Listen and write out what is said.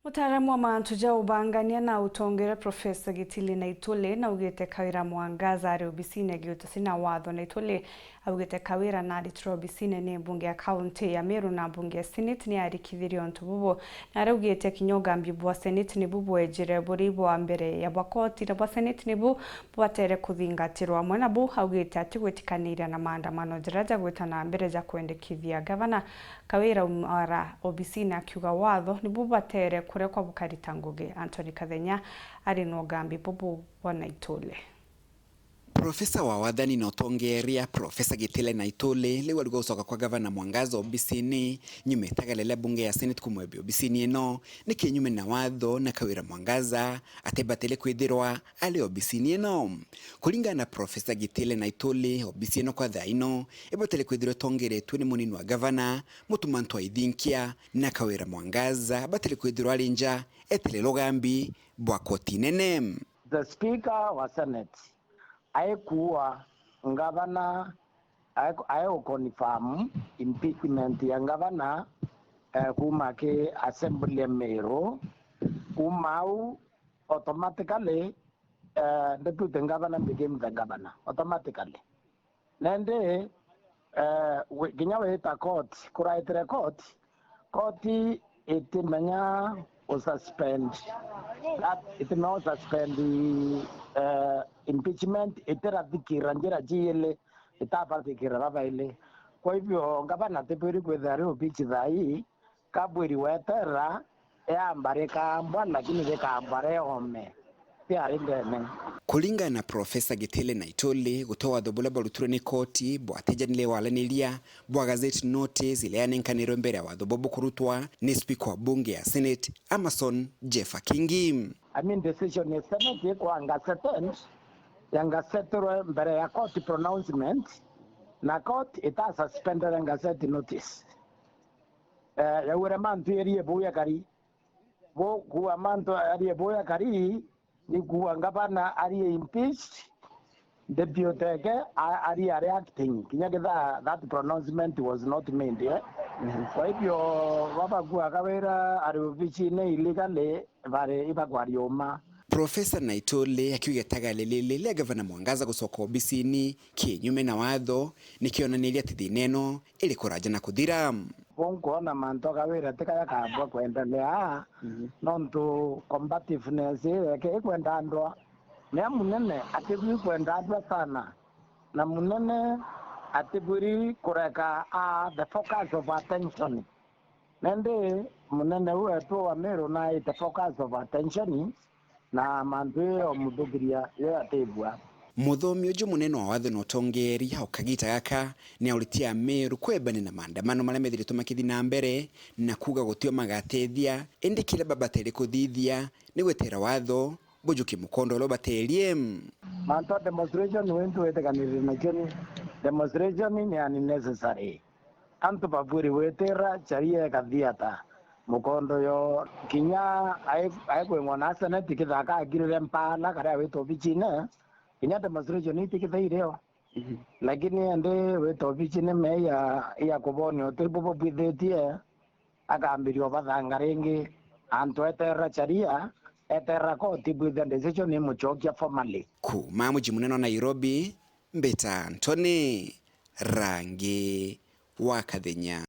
Mutaaramu wa mantu ja ubangania na utongera Profesa Gitile Naitule na ugete kawira mwangaza ari obisine giutasina watho Naitule augete kawira na alitro obisine ni bunge ya kaunti ya Meru na bunge ya Senate ni arikithirio ntububo na ari ugete kinyogambi bwa Senate ni bubu ejire buri bwa mbere ya bakoti na bwa Senate ni bu bwatere kuthingatirwa amwe na bu augete atigwetikanira na maandamano jiraja gwetana mbere ja kwendekithia gavana kawira umara obisine akiuga watho ni bu batere kurekwa bukarita ngugi. Anthony Kathenya ari no gambi bubu wa Naitule. Profesa wa wathani na utongeria Profesa Gitile Naitule lewa gucoka kwa gavana Mwangaza obisini nyume tagalele bunge ya Senate kumwebe obisini eno ni kinyume na watho na kawira Mwangaza atebatele kwithirwa ali obisini eno. Kulinga na Profesa Gitile Naitule obisini eno kwa thaino ibatele kwithirwa tongeretwe ni munini wa gavana mutumantu wa ithinkia na kawira Mwangaza batele kwithirwa ali nja etele logambi bwa koti nene. The Speaker wa Senate aikuwa ngavana ayo confirm impeachment ya ngavana kuma ke assembly Meru kumau automatically deputy governor became the governor automatically nende ginyawe ita court kuraitre court itimenya suspend the impeachment iterathikira njira jiele itapathikira babaile. Kwa hivyo ngavana teperi kwethari upichi thai kabwiri wetera yambare kambwa lakini bekambare ome tiari ndene. Kulinga na Profesa Gitile Naitule gutoa thobula baruture ni koti bwatejanile walanilia bwa gazeti notice ile yanenkaniro mbere wa thobobo kurutwa ni speaker wa bunge ya Senate Amason Jeffa Kingi. I mean decision ya Senate kwa ngasetent yangasetero mbere ya court pronouncement na court ita suspended gazette notice ya ure mantu eriye boya kari bo kuwa mantu eriye boya kari ni kuwa ngavana ariye impeached deputy ariye reacting kinyagitha that pronouncement was not made kwa hivyo baba kuwa kawira ari oficine illegally bare ibagwarioma. Profesa Naitule akiuga tagalelele le gavana Mwangaza gucoka obisini kinyume na watho nikionaniria tithineno ili kuraja na kuthira kuona manto kawira tikaya kambwa kuendelea nontu combativeness yake kwenda andwa na munene atiburi kwenda andwa sana na munene atiburi kureka the focus of attention nende munene wetu wa Meru na the focus of attention na mandu omudugiria ye atebwa. Muthomi uju munene wa watho no tongeri ukagita gaka ni auritia Meru kwebane na maandamano maria methire makithi na mbere na kuga gutio magatethia indi kile babatere kuthithia ni gwetera watho bujuki mukondo lo baterie manto demonstration wentu weteganire na keni demonstration ni unnecessary antu baburi wetera charia kathiata mukondo yo kinya aikwe na Senate kithaka agirire mpala karia weto bichine kinya demonstration itikithairio lakini ende weto bichine meya ya kuboni otibubo bithetie akambirio bathanga ringi antu etera charia etera koti bwithe decision ni muchokia formally. Kuma muji munene wa Nairobi Mbeta Anthony Rangi wa Kathenya.